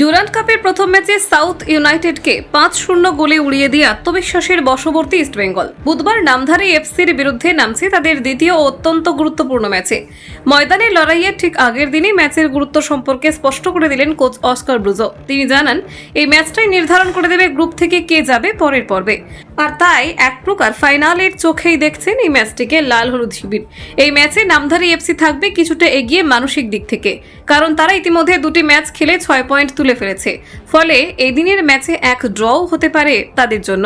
Durand কাপের প্রথম ম্যাচে সাউথ ইউনাইটেডকে 5-0 গোলে উড়িয়ে দিয়ে আত্মবিশ্বাসের বশবর্তী ইস্টবেঙ্গল বুধবার নামধারী এফসির বিরুদ্ধে নামছে তাদের দ্বিতীয় ও অত্যন্ত গুরুত্বপূর্ণ ম্যাচে। ময়দানের লড়াইয়ের ঠিক আগের দিনই ম্যাচের গুরুত্ব সম্পর্কে স্পষ্ট করে দিলেন কোচ অস্কার ব্রুজো। তিনি জানান, এই ম্যাচটাই নির্ধারণ করে দেবে গ্রুপ থেকে কে যাবে পরের পর্বে। আর তাই এক প্রকার ফাইনালের চোখেই দেখছেন এই ম্যাচটিকে লাল হলুদ শিবির। এই ম্যাচে নামধারী এফসি থাকবে কিছুটা এগিয়ে মানসিক দিক থেকে, কারণ তারা ইতিমধ্যে দুটি ম্যাচ খেলে 6 পয়েন্ট তুলে ফেলেছে। ফলে এই দিনের ম্যাচে এক ড্রও হতে পারে তাদের জন্য।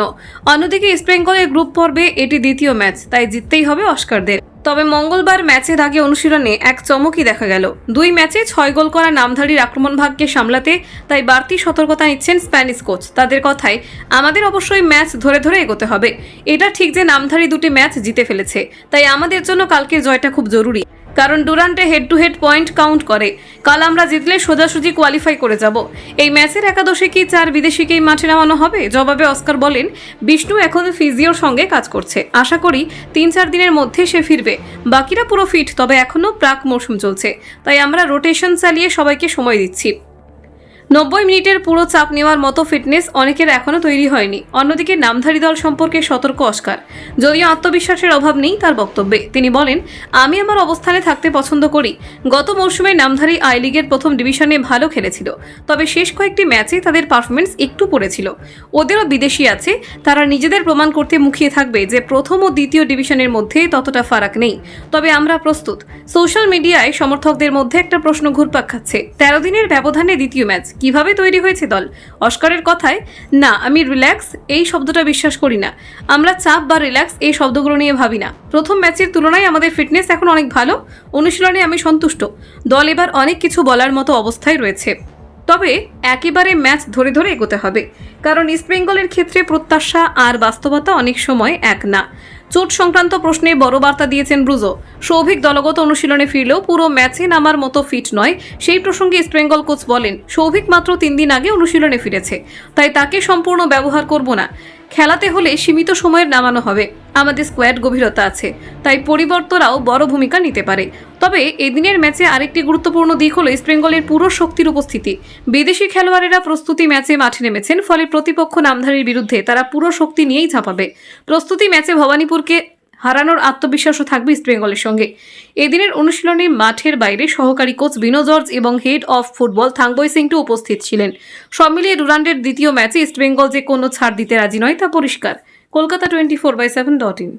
অন্যদিকে ইস্টবেঙ্গলের গ্রুপ পর্বে এটি দ্বিতীয় ম্যাচ, তাই জিততেই হবে অস্কারদের। তবে মঙ্গলবার ম্যাচের আগে অনুশীলনে এক চমকই দেখা গেল। 2 ম্যাচে 6 গোল করা নামধারীর আক্রমণ ভাগকে সামলাতে তাই বাড়তি সতর্কতা নিচ্ছেন স্প্যানিশ কোচ। তাদের কথায়, আমাদের অবশ্যই ম্যাচ ধরে ধরে এগোতে হবে। এটা ঠিক যে নামধারী দুটি ম্যাচ জিতে ফেলেছে, তাই আমাদের জন্য কালকের জয়টা খুব জরুরি, কারণ ডুরান্টে head to head point count করে। কাল আমরা জিতলে সোজাসুজি কোয়ালিফাই করে যাব। এই ম্যাচের একাদশে কি 4 বিদেশিকেই মাঠে নামানো হবে? জবাবে অস্কার বলেন, বিষ্ণু এখন ফিজিওর সঙ্গে কাজ করছে। আশা করি 3-4 দিনের মধ্যে সে ফিরবে। বাকিরা পুরো ফিট, তবে এখনও প্রাক মৌসুম চলছে, তাই আমরা রোটেশন চালিয়ে সবাইকে সময় দিচ্ছি। 90 মিনিটের পুরো চাপ নেওয়ার মতো ফিটনেস অনেকের এখনও তৈরি হয়নি। অন্যদিকে নামধারী দল সম্পর্কে সতর্ক অস্কার। যদিও আত্মবিশ্বাসের অভাব নেই তার বক্তব্যে। তিনি বলেন, আমি আমার অবস্থানে থাকতে পছন্দ করি। গত মৌসুমে নামধারী আই লিগের প্রথম ডিভিশনে ভালো খেলেছিল, তবে শেষ কয়েকটি ম্যাচে তাদের পারফরমেন্স একটু পড়েছিল। ওদেরও বিদেশি আছে, তারা নিজেদের প্রমাণ করতে মুখিয়ে থাকবে যে প্রথম ও দ্বিতীয় ডিভিশনের মধ্যে ততটা ফারাক নেই। তবে আমরা প্রস্তুত। সোশ্যাল মিডিয়ায় সমর্থকদের মধ্যে একটা প্রশ্ন ঘুরপাক খাচ্ছে, 13 দিনের ব্যবধানে দ্বিতীয় ম্যাচ কিভাবে তৈরি হয়েছে দল? অস্কারের কথায়, না, আমি রিল্যাক্স এই শব্দটা বিশ্বাস করি না। আমরা চাপ বা রিল্যাক্স এই শব্দগুলো নিয়ে ভাবি না। প্রথম ম্যাচের তুলনায় আমাদের ফিটনেস এখন অনেক ভালো। অনুশীলনে আমি সন্তুষ্ট। দল এবার অনেক কিছু বলার মতো অবস্থায় রয়েছে। তবে একেবারে ম্যাচ ধরে ধরে এগোতে হবে, কারণ ইস্টবেঙ্গলের ক্ষেত্রে প্রত্যাশা আর বাস্তবতা অনেক সময় এক না। চোট সংক্রান্ত প্রশ্নে বড় বার্তা দিয়েছেন ব্রুজো। সৌভিক দলগত অনুশীলনে ফিরলেও পুরো ম্যাচে নামার মতো ফিট নয়। সেই প্রসঙ্গে ইস্টবেঙ্গল কোচ বলেন, সৌভিক মাত্র 3 দিন আগে অনুশীলনে ফিরেছে, তাই তাকে সম্পূর্ণ ব্যবহার করব না। খেলাতে হলে সীমিত সময়ের নামানো হবে। আমাদের স্কোয়াড গভীরতা আছে, তাই পরিবর্তনরাও বড় ভূমিকা নিতে পারে। তবে এদিনের ম্যাচে আরেকটি গুরুত্বপূর্ণ দিক হলো ইস্টবেঙ্গলের পুরো শক্তির উপস্থিতি। বিদেশি খেলোয়াড়েরা প্রস্তুতি ম্যাচে মাঠে নেমেছেন, ফলে প্রতিপক্ষ নামধারীর বিরুদ্ধে তারা পুরো শক্তি নিয়েই ঝাঁপাবে। প্রস্তুতি ম্যাচে ভবানীপুরকে হারানোর আত্মবিশ্বাসও থাকবে ইস্টবেঙ্গলের সঙ্গে। এদিনের অনুশীলনে মাঠের বাইরে সহকারী কোচ বিনো জর্জ এবং হেড অফ ফুটবল থাংবই সিংটু উপস্থিত ছিলেন। সব মিলিয়ে ডুরান্ডের দ্বিতীয় ম্যাচে ইস্টবেঙ্গল যে কোনো ছাড় দিতে রাজি নয় তা পরিষ্কার। কলকাতা 24/7.in।